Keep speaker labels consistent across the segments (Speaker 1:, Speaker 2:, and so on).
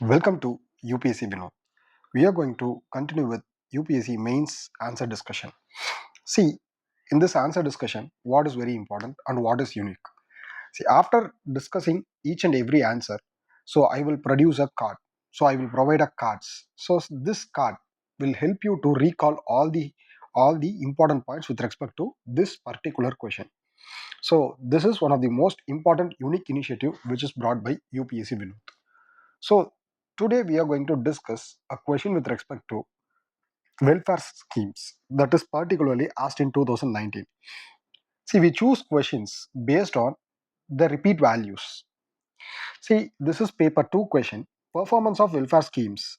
Speaker 1: Welcome to UPSC Vinod. We are going to continue with UPSC mains answer discussion. See, in this answer discussion, what is very important and what is unique. See, after discussing each and every answer, so I will produce a card. So I will provide a cards. So this card will help you to recall all the important points with respect to this particular question. So this is one of the most important unique initiative which is brought by UPSC Vinod. So today we are going to discuss a question with respect to welfare schemes that is particularly asked in 2019. See, we choose questions based on the repeat values. See, this is paper 2 question. Performance of welfare schemes.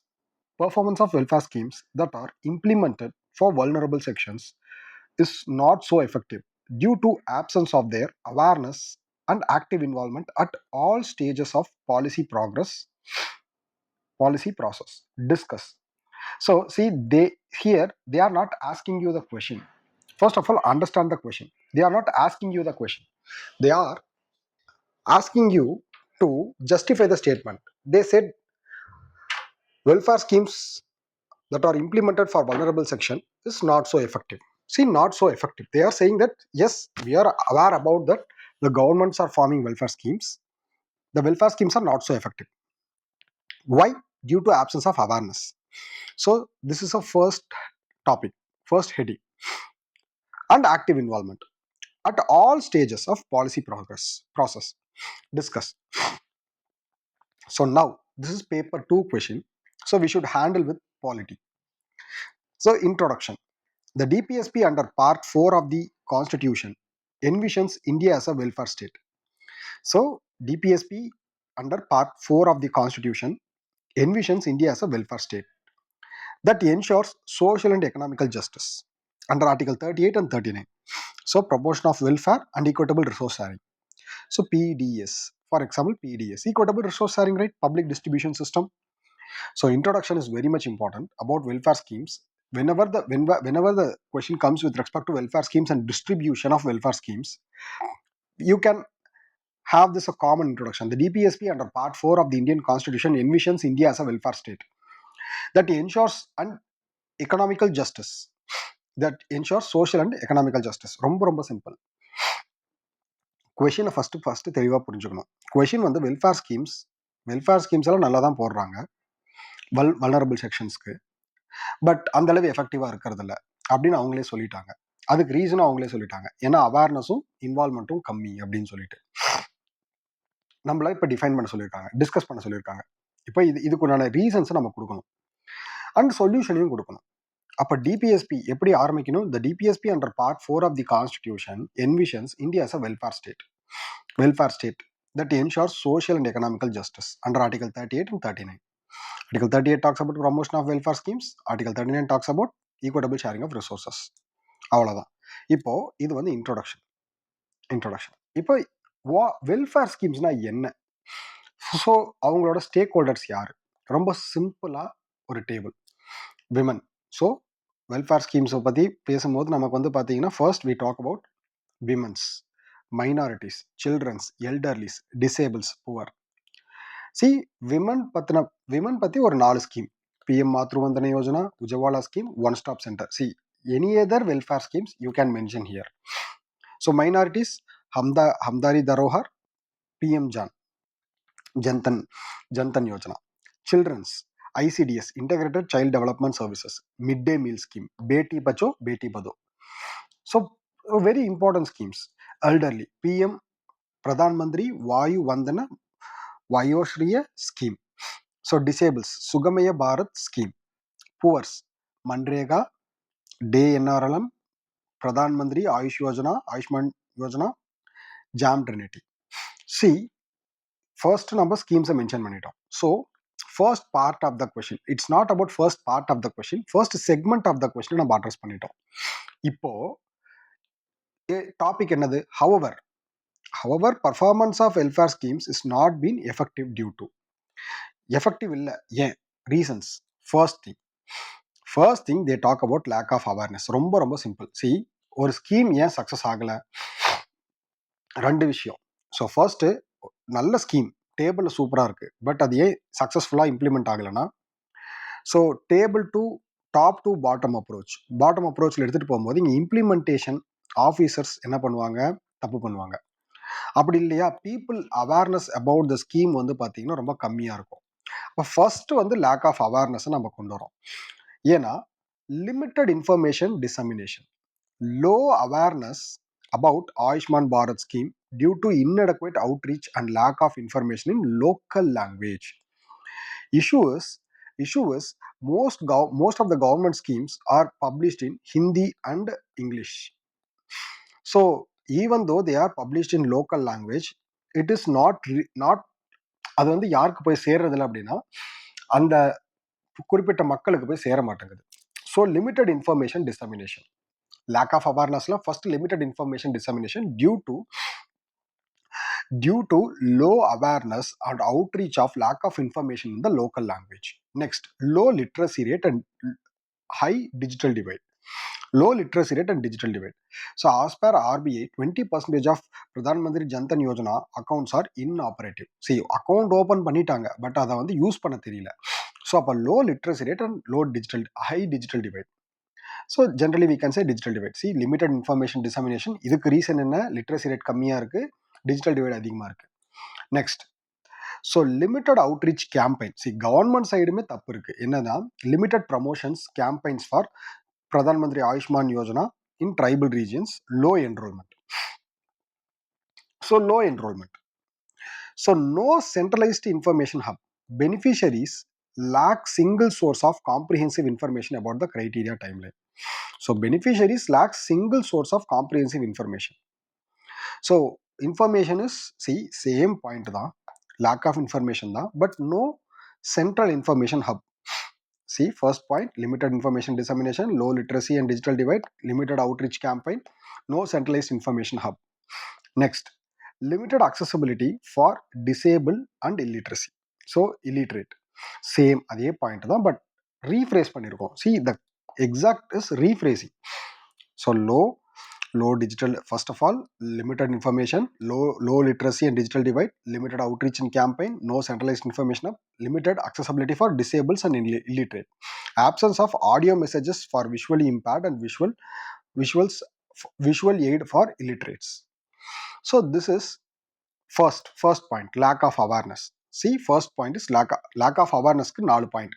Speaker 1: Performance of welfare schemes that are implemented for vulnerable sections is not so effective due to absence of their awareness and active involvement at all stages of policy process. Discuss. So see, they are not asking you the question. First of all, understand the question. They are not asking you the question. They are asking you to justify the statement. They said welfare schemes that are implemented for vulnerable section is not so effective. See, not so effective. They are saying that yes, we are aware about that. The governments are forming welfare schemes. The welfare schemes are not so effective. Why? Due to absence of awareness. So this is a first topic, first heading, and active involvement at all stages of policy process. Discuss. So now this is paper 2 question. So we should handle with polity. So introduction. The DPSP under part 4 of the constitution envisions India as a welfare state. So DPSP under part 4 of the constitution envisions India as a welfare state that ensures social and economical justice under article 38 and 39. So proportion of welfare and equitable resource sharing. So PDS, for example, PDS, equitable resource sharing, right? Public distribution system. So introduction is very much important about welfare schemes. Whenever the question comes with respect to welfare schemes and distribution of welfare schemes, you can have this a common introduction. The DPSP under Part 4 of the Indian Constitution envisions India as a welfare state that ensures an economical justice, that ensures social and economical justice. ரொம்ப simple. கொஷினை first தெளிவாக புரிஞ்சுக்கணும். Question வந்து welfare schemes எல்லாம் நல்லா தான் போடுறாங்க vulnerable செக்ஷன்ஸ்க்கு. But அந்தளவு எஃபெக்டிவாக இருக்கிறது இல்லை அப்படின்னு அவங்களே சொல்லிட்டாங்க. அதுக்கு ரீசனும் அவங்களே சொல்லிட்டாங்க. ஏன்னா அவேர்னஸும் இன்வால்மெண்ட்டும் கம்மி அப்படின்னு சொல்லிட்டு நம்மள இப்போ டிஃபைன் பண்ண சொல்லியிருக்காங்க, டிஸ்கஸ் பண்ண சொல்லியிருக்காங்க. இப்போ இதுக்குண்டான ரீசன்ஸை நம்ம கொடுக்கணும் அண்ட் சொல்யூஷனையும் கொடுக்கணும். அப்போ டிபிஎஸ்பி எப்படி ஆரம்பிக்கணும்? இந்த DPSP under part 4 of the constitution envisions India as a welfare state that ensures social and economical justice under article 38 and 39. Article 38 talks about promotion of welfare schemes. Article 39 talks about equitable sharing of resources. அவ்வளோதான். இப்போ இது வந்து introduction. இப்போ welfare ஸ்கீம்ஸ்னா என்ன? So அவங்களோட stack holders யார்? ரொம்ப சிம்பிளாக ஒரு டேபிள். விமன். ஸோ வெல்ஃபேர் ஸ்கீம்ஸை பற்றி பேசும்போது நமக்கு வந்து பார்த்தீங்கன்னா first we talk about womens, minorities, childrens, elderlies, disables, poor. See women பற்றி ஒரு 4 scheme. PM Matruvandana Yojana, Ujjwala scheme, one stop centre. See any other welfare schemes you can mention here. So minorities Hamari Dharohar, PM Jandhan Yojana. Childrens ICDS, Integrated Child Development Services, Midday Meal Scheme, Beti Bacho, Beti Bado. So very important schemes. Elderly, PM Pradhan Mantri Vayu Vandana Vayoshriya Scheme. So disables, Sugamaya Bharat Scheme. Poors, Manrega, Day NRLM, Pradhan Mantri Ayush Yojana, Ayushman Yojana, Jam Trinity. See, first number schemes are mentioned பண்ணிட்டோம். So first part of the question, it's not about first part of the question, first segment of the question நம்ம address பண்ணிட்டோம். இப்போ topic என்னது? however performance of welfare schemes is not been effective due to. effective இல்லை, ஏன்? reasons. first thing they talk about lack of awareness. ரொம்ப simple. see, ஒரு scheme ஏன் success ஆகலை? 2 விஷயம். ஸோ ஃபர்ஸ்ட், நல்ல ஸ்கீம் டேபிள் சூப்பராக இருக்குது, பட் அது ஏன் சக்ஸஸ்ஃபுல்லாக இம்ப்ளிமெண்ட் ஆகலைன்னா, so table to top to bottom அப்ரோச்சில் எடுத்துகிட்டு போகும்போது இங்கே இம்ப்ளிமெண்டேஷன் ஆஃபீஸர்ஸ் என்ன பண்ணுவாங்க, தப்பு பண்ணுவாங்க. அப்படி இல்லையா, people awareness about the scheme வந்து பார்த்தீங்கன்னா ரொம்ப கம்மியாக இருக்கும். இப்போ ஃபர்ஸ்ட் வந்து லேக் ஆஃப் அவேர்னஸை நம்ம கொண்டு வரோம். ஏன்னா limited information dissemination, low awareness about Ayushman Bharat scheme due to inadequate outreach and lack of information in local language. Issue is most of the government schemes are published in Hindi and English. So even though they are published in local language, it is not அது வந்து யாருக்கு போய் சேர்றதில்ல அப்படின்னா அந்த குறிப்பிட்ட மக்களுக்கு போய் சேர மாட்டேங்குது. So limited information dissemination, lack of awarenessல first limited information dissemination due to low awareness and outreach of lack of information in the local language. Next, low literacy rate and high digital divide. Low literacy rate and digital divide. So as per RBI, 20% of Pradhan Mantri Jan Dhan Yojana accounts are inoperative. See, account open பண்ணிட்டாங்க, but அதை வந்து use பண்ண தெரியல. So அப்போ low literacy rate and high digital divide. So generally we can say digital divide. See limited information dissemination, இதுக்கு reason என்ன, literacy rate கம்மியாக இருக்குது, டிஜிட்டல் டிவைட் அதிகமாக இருக்குது. Next, so limited outreach campaign. See government சைடுமே தப்பு இருக்குது. என்னன்னா limited promotions campaigns for Pradhan Mantri Ayushman Yojana in tribal regions, low enrolment. So no centralised information hub. Beneficiaries lack single source of comprehensive information about the criteria timeline. So beneficiaries lack single source of comprehensive information. So information is, see, same point da, lack of information da, but no central information hub. See, first point, limited information dissemination, low literacy and digital divide, limited outreach campaign, no centralized information hub. Next, limited accessibility for disabled and illiteracy. So illiterate, same அதே point தான், but rephrase பண்ணியிருக்கோம். See the exact is rephrasing. So low digital, first of all limited information, low literacy and digital divide, limited outreach and campaign, no centralised information, limited accessibility for disables and illiterate, absence of audio messages for visually impaired and visual aid for illiterates. So this is first point, lack of awareness. See, first point is lack of awareness க்கு 4 point.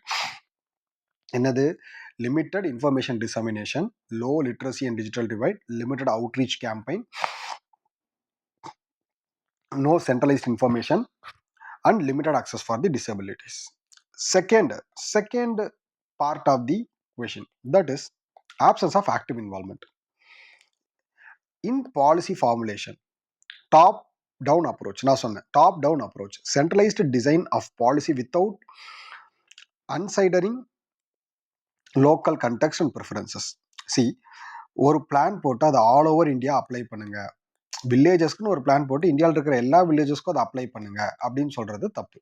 Speaker 1: என்னது, limited information dissemination, low literacy and digital divide, limited outreach campaign, no centralized information, and limited access for the disabilities. Second part of the question, that is absence of active involvement in policy formulation. Top down approach, நான் சொன்னேன் top down approach, centralised design of policy without considering local context and preferences. See, ஒரு plan போட்டு அதை all over India apply பண்ணுங்க, வில்லேஜஸ்க்குன்னு ஒரு plan போட்டு இந்தியாவில் இருக்கிற எல்லா வில்லேஜஸ்க்கும் அதை அப்ளை பண்ணுங்க அப்படின்னு சொல்றது தப்பு.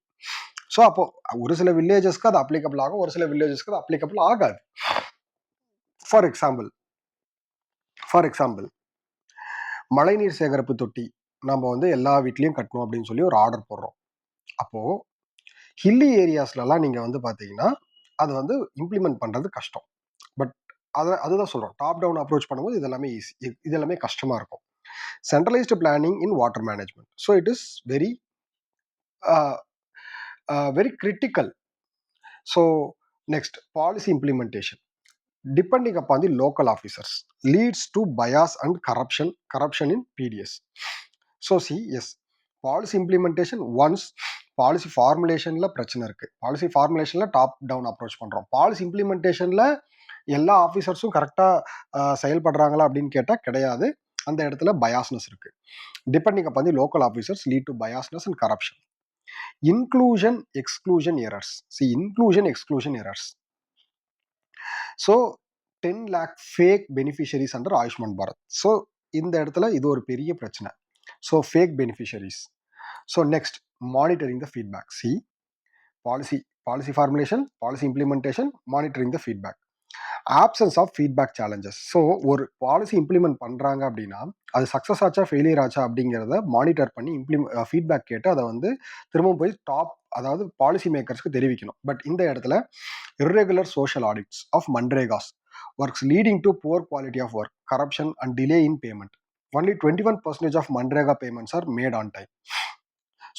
Speaker 1: ஸோ அப்போ ஒரு சில வில்லேஜஸ்க்கு அது அப்ளிகபிள் ஆகும், ஒரு சில வில்லேஜஸ்க்கு அது அப்ளிகபிள் ஆகாது. ஃபார் எக்ஸாம்பிள் மழைநீர் சேகரிப்பு தொட்டி நம்ம வந்து எல்லா வீட்லையும் கட்டணும் அப்படின்னு சொல்லி ஒரு ஆர்டர் போடுறோம். அப்போது ஹில்லி ஏரியாஸ்லலாம் நீங்கள் வந்து பார்த்தீங்கன்னா அது வந்து இம்ப்ளிமெண்ட் பண்ணுறது கஷ்டம். பட் அதுதான் சொல்கிறோம், டாப் டவுன் அப்ரோச் பண்ணும்போது இதெல்லாமே ஈஸி, இதெல்லாமே கஷ்டமாக இருக்கும். Centralised planning in water management, so it is very critical. So next, policy implementation depending upon the local officers leads to bias and corruption in PDS. So see, yes, policy implementation, once policy ஃபார்முலேஷன்ல பிரச்சனை இருக்கு, policy ஃபார்முலேஷன்ல top down approach பண்றோம், policy இம்ப்ளிமெண்டேஷன்ல எல்லா ஆஃபீஸர்ஸும் கரெக்டா செயல்படுறாங்களா அப்படின்னு கேட்டா கிடையாது, அந்த இடத்துல பயாஸ்னஸ் இருக்கு. Depending upon the local officers lead to biasness and corruption. Inclusion exclusion errors. See, inclusion exclusion errors. So 10 lakh fake beneficiaries under Ayushman Bharat. So இந்த இடத்துல இது ஒரு பெரிய பிரச்சனை. So fake beneficiaries. So next, monitoring the feedback. See, policy formulation, policy implementation, monitoring the feedback. Absence of feedback challenges. So ஒரு policy implement பண்ணுறாங்க அப்படின்னா அது சக்ஸஸ் ஆச்சா ஃபெயிலியர் ஆச்சா அப்படிங்கிறத மானிட்டர் பண்ணி ஃபீட்பேக் கேட்டு அதை வந்து திரும்ப போய் அதாவது பாலிசி மேக்கர்ஸ்க்கு தெரிவிக்கணும். பட் இந்த இடத்துல irregular social audits of Manregas works leading to poor quality of work, corruption and delay in payment. Only 21% of Manrega payments are made on time.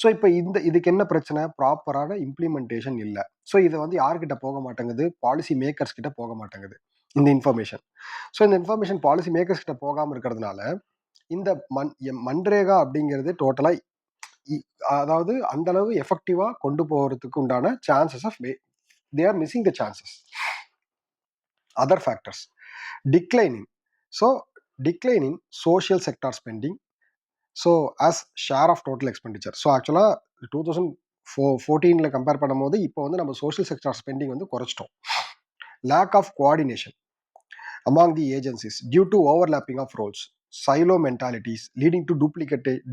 Speaker 1: So இப்போ இதுக்கு என்ன பிரச்சனை? ப்ராப்பரான இம்ப்ளிமெண்டேஷன் இல்லை. ஸோ இதை வந்து யார்கிட்ட போக மாட்டேங்குது? பாலிசி மேக்கர்ஸ் கிட்ட போக மாட்டேங்குது இந்த இன்ஃபர்மேஷன். ஸோ இந்த இன்ஃபர்மேஷன் பாலிசி மேக்கர்ஸ் கிட்ட போகாமல் இருக்கிறதுனால இந்த மன்ரேகா அப்படிங்கிறது டோட்டலாக அதாவது அந்த அளவு எஃபெக்டிவா கொண்டு போகிறதுக்கு உண்டான chances of they are missing the chances. Other factors, declining. So declining social sector spending, so as share of total expenditure. So actually 2014 compare பண்ணும்போது இப்போ வந்து நம்ம சோஷியல் செக்டார் ஸ்பெண்டிங் வந்து குறைச்சிட்டோம். Lack of coordination among the agencies due to overlapping of roles, silo mentalities leading to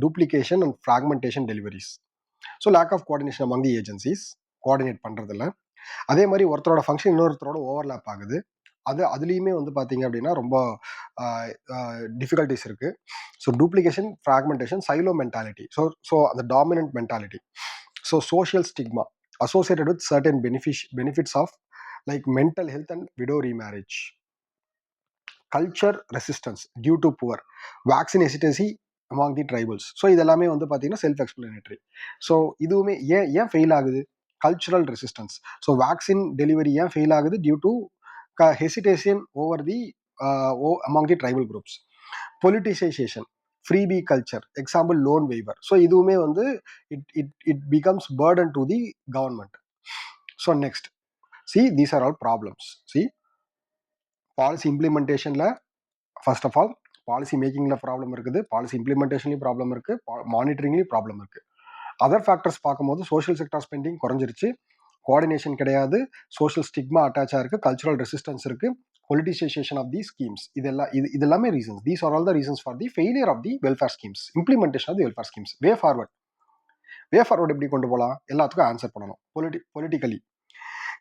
Speaker 1: duplication and fragmentation deliveries. So lack of coordination among the agencies, coordinate பண்ணுறதில்ல. அதே மாதிரி ஒருத்தரோட ஃபங்க்ஷன் இன்னொருத்தரோட overlap ஆகுது. அதுலேயுமே வந்து பார்த்தீங்க அப்படின்னா ரொம்ப டிஃபிகல்ட்டிஸ் இருக்குது. So duplication, fragmentation, silo mentality, so அந்த dominant mentality. So social stigma associated with certain benefits of like mental health and widow remarriage. Culture resistance due to poor, vaccine hesitancy among the tribals. So இதெல்லாமே வந்து பார்த்தீங்கன்னா self explanatory. So இதுவுமே ஏன் fail ஆகுது? Cultural resistance. So vaccine delivery ஏன் fail ஆகுது? Due to hesitation over the among the tribal groups. Politicisation, freebie culture, example loan waiver. So இதுவுமே வந்து it becomes burden to the government. So next see these are all problems. See policy இம்ப்ளிமெண்டேஷனில் first of all policy மேக்கிங்கில் problem இருக்குது, policy இம்ப்ளிமெண்டேஷன்லையும் problem இருக்குது, மானிட்டரிங்லேயும் problem இருக்குது. Other factors பார்க்கும்போது சோஷியல் செக்டார் ஸ்பெண்டிங் குறைஞ்சிருச்சு, கோஆர்டினேஷன் கிடையாது, சோஷியல் ஸ்டிக்மா அட்டாச்சாக இருக்குது, கல்ச்சுரல் ரெசிஸ்டன்ஸ் இருக்குது, பொலிட்டிசைசேஷன் ஆஃப் தி ஸ்கீம்ஸ். இது எல்லாமே reasons. These are all the reasons for the failure of the welfare schemes, implementation of the welfare schemes. Way forward எப்படி கொண்டு போகலாம்? எல்லாத்துக்கும் ஆன்சர் பண்ணணும். பொலிட்டிக்கலி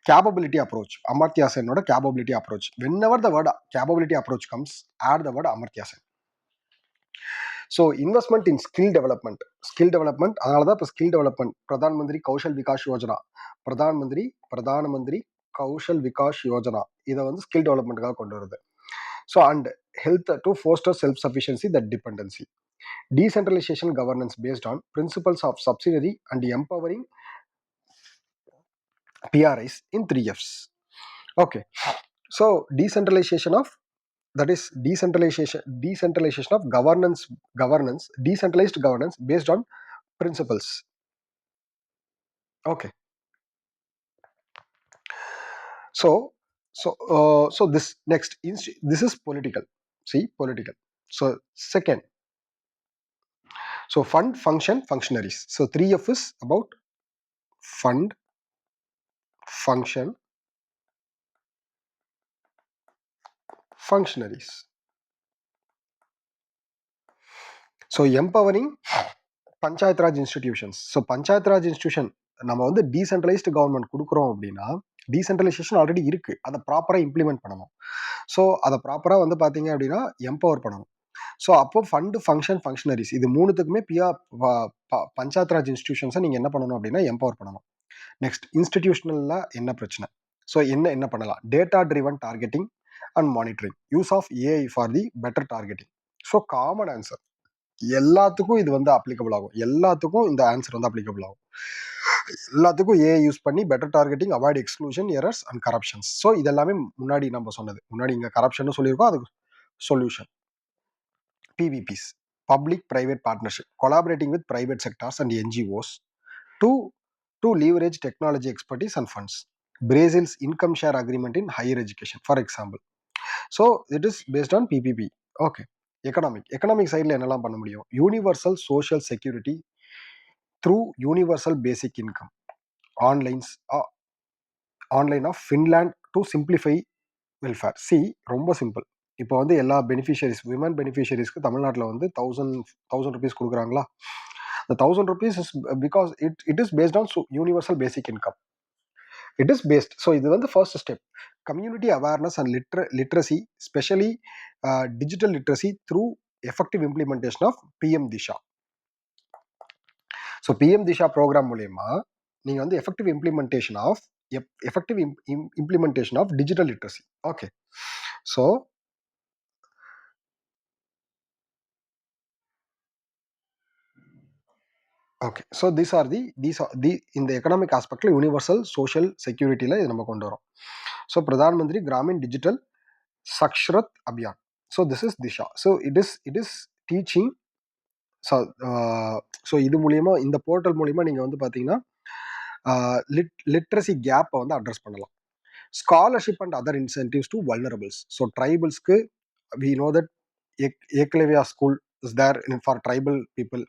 Speaker 1: capability approach, Amartya Senோட capability approach. Whenever the word capability approach comes, add the word Amartya Sen. So investment in skill development, அதனால தான் இப்போ skill development, Pradhan Mantri Kaushal Vikas Yojana, பிரதான மந்திரி கௌஷல் விகாஸ் யோஜனா, இதை வந்து ஸ்கில் டெவலப்மெண்ட்டுக்காக கொண்டு வருது. So and health to foster self sufficiency that dependency. Decentralisation governance based on principles of subsidiary and empowering PRIs in 3Fs. Okay, so decentralization of, that is decentralization of governance, decentralized governance based on principles. Okay, so this next this is political. See, political. So second, so fund, function, functionaries. So 3F is about fund, function, functionaries. So empowering panchayat raj institutions. So panchayat Raj institution நம்ம வந்து decentralised government கொடுக்குறோம் அப்படின்னா, decentralisation already இருக்குது, அதை ப்ராப்பராக implement பண்ணணும். So அதை ப்ராப்பராக வந்து பார்த்தீங்க அப்படின்னா எம்பவர் பண்ணணும். ஸோ அப்போ ஃபண்டு, ஃபங்க்ஷன், ஃபங்க்ஷனரிஸ், இது மூணுத்துக்குமே பஞ்சாயத் ராஜ் இன்ஸ்டிடியூஷன்ஸை நீங்கள் என்ன பண்ணணும் அப்படின்னா எம்பவர் பண்ணணும். நெக்ஸ்ட் இன்ஸ்டிடியூஷனலில் என்ன பிரச்சனை? ஸோ என்ன பண்ணலாம்? Data driven targeting and monitoring, use of AI for the better targeting. So common answer, எல்லாத்துக்கும் இது வந்து அப்ளிகபிள் ஆகும், எல்லாத்துக்கும் இந்த ஆன்சர் வந்து அப்ளிகபிள் ஆகும். எல்லாத்துக்கும் ஏஐ யூஸ் பண்ணி better targeting, avoid exclusion, errors and corruptions. So இதெல்லாமே முன்னாடி நம்ம சொன்னது, முன்னாடி இங்கே கரப்ஷன் சொல்லியிருக்கோம், அதுக்கு solution. PPPs, public private partnership, collaborating with private sectors and NGOs to leverage technology expertise and funds. Brazil's income share agreement in higher education, for example. So it is based on PPP. Okay. Economic சைடில் என்னெல்லாம் பண்ண முடியும்? Universal social security through universal basic income, online of Finland to simplify welfare. ரொம்ப simple. இப்போ வந்து எல்லா beneficiaries, women பெனிஃபிஷியரிஸ்க்கு தமிழ்நாட்டில் வந்து 1000 rupees கொடுக்குறாங்களா? the 1000 rupees is because it is based on universal basic income. It is based. So இது வந்து first step. Community awareness and literacy, especially digital literacy through effective implementation of PM Disha. So PM Disha programme மூலயமா நீங்கள் வந்து effective implementation of digital literacy. Okay, so okay, so these are the இந்த economic ஆஸ்பெக்டில் universal social செக்யூரிட்டியில் இது நம்ம கொண்டு வரோம். So Pradhan Mantri Gramin digital Saksharta Abhiyan. So this is Disha. So it is teaching. So இது மூலியமா, இந்த போர்ட்டல் மூலியமா நீங்கள் வந்து பார்த்தீங்கன்னா லிட்ரஸி கேப்பை வந்து அட்ரஸ் பண்ணலாம். Scholarship and other incentives to vulnerables. So ட்ரைபிள்ஸ்க்கு we know that Eklavya school is there for tribal people.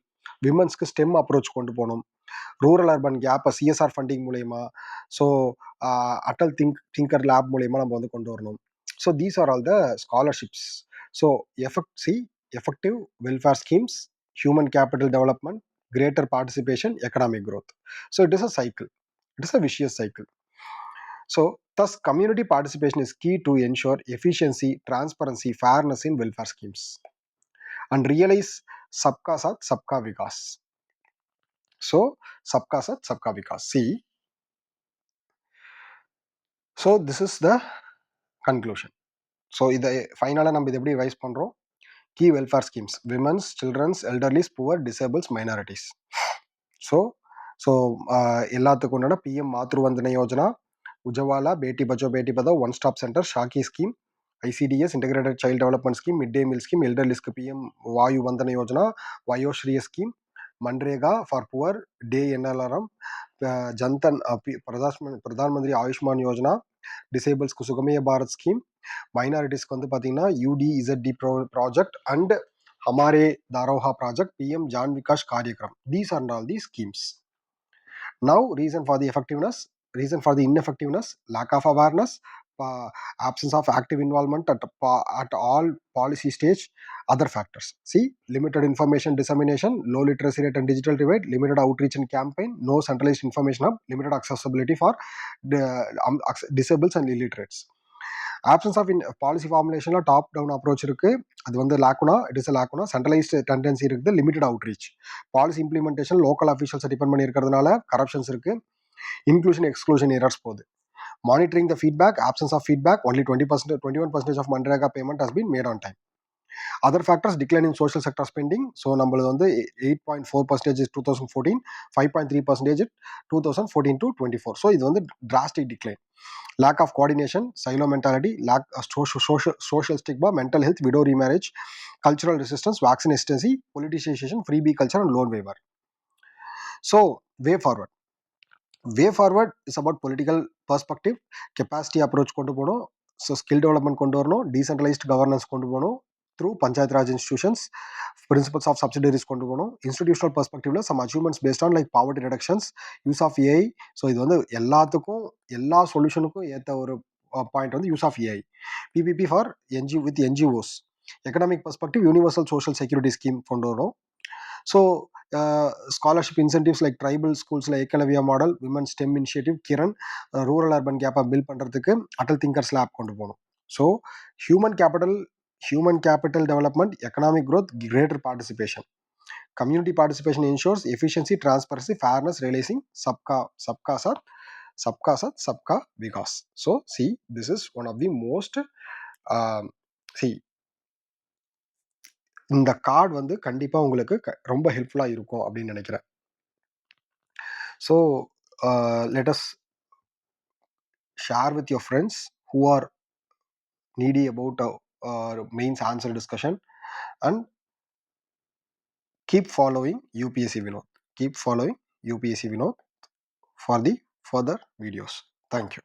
Speaker 1: விமன்ஸ்க்கு ஸ்டெம் அப்ரோச் கொண்டு போகணும். ரூரல் அர்பன் கேப்பை சிஎஸ்ஆர் ஃபண்டிங் மூலயமா, ஸோ அட்டல் திங்கர் லேப் மூலயமா நம்ம வந்து கொண்டு வரணும். So these are all the scholarships. So effective welfare schemes, human capital development, greater participation, economic growth. So it is a cycle. It is a vicious cycle. So thus community participation is key to ensure efficiency, transparency, fairness in welfare schemes and realize sabka saath sabka vikas. So sabka saath sabka vikas. See, so this is the conclusion. So இதை ஃபைனலாக நம்ம இது எப்படி revise பண்ணுறோம்? Key welfare schemes, womens, childrens, elderlies, poor, disables, minorities. So எல்லாத்துக்கும் உண்டான PM மாத்ரு வந்தன யோஜனா, உஜவாலா, பேட்டி பச்சோ பேட்டி பதாவ், one stop centre, ஷாக்கி scheme, ICDS integrated child development scheme, mid டே மீல் ஸ்கீம், எல்டர்லிஸ்க்கு பிஎம் வாயு வந்தன Yojana, வயோஸ்ரீய scheme, MNREGA for poor, day என்எல்ஆர்எம், Jan Dhan Pradhan Mantri Ayushman Yojana, டிசேபிள்ஸ்க்கு சுகமய Bharat scheme, மைனாரிட்டிஸ்க்கு வந்து பார்த்தீங்கன்னா யூடிஇசட்டி project and ஹமாரே தாரோஹா project, PM John Vikash Karyakram. These are all the schemes. Now, reason for the ineffectiveness, lack of awareness, absence of active involvement at all policy stage, other factors. See, limited information dissemination, low literacy rate and digital divide, limited outreach and campaign, no centralized information hub, limited accessibility for disabled and illiterates. Absence of policy ஃபார்முலேஷனில் top down approach இருக்குது, அது வந்து lacuna, it is lacuna. Centralised tendency இருக்குது, limited outreach. Policy implementation local அஃபீஷியல்ஸை depend பண்ணி இருக்கிறதுனால corruptions இருக்குது, inclusion exclusion errors போகுது. Monitoring the feedback, absence of feedback, only 21% of Manrega payment has been made on time. Other factors, decline in social sector spending. So நம்மளது வந்து 8.4% 2014, 5.3% 2014 to 24. So இது வந்து drastic decline. Lack of coordination, silo mentality, lack of social stigma, mental health, widow remarriage, cultural resistance, vaccine hesitancy, politicization, freebie culture and loan waiver. So way forward is about political perspective, capacity approach கொண்டு போகணும், so skill development கொண்டு வரணும், decentralised governance கொண்டு போகணும் through panchayat raj institutions, principles of subsidiarity கொண்டு போகணும். Institutional பெர்ஸ்பெக்டிவ்ல some achievements based on like poverty reductions, use of AI. So இது வந்து எல்லா சொல்யூஷனுக்கும் ஏற்ற ஒரு பாயிண்ட் வந்து use of AI. PPP for with NGOs. Economic perspective universal social security scheme கொண்டு வரும். So scholarship incentives like tribal ஸ்கூல்ஸில் Eklavya model, women STEM initiative, KIRAN, rural urban கேப்பை பில்ட் பண்ணுறதுக்கு அட்டல் திங்கர்ஸ் லேப் கொண்டு போகணும். So human capital development, economic growth, greater participation. Community participation ensures efficiency, transparency, fairness, realizing sabka saath sabka vikas. So see, this is one of the most இந்த card வந்து கண்டிப்பாக உங்களுக்கு ரொம்ப ஹெல்ப்ஃபுல்லாக இருக்கும் அப்படின்னு நினைக்கிறேன். So let us share with your friends who are needy about mains answer discussion, and keep following UPSC Vinod for the further videos. Thank you.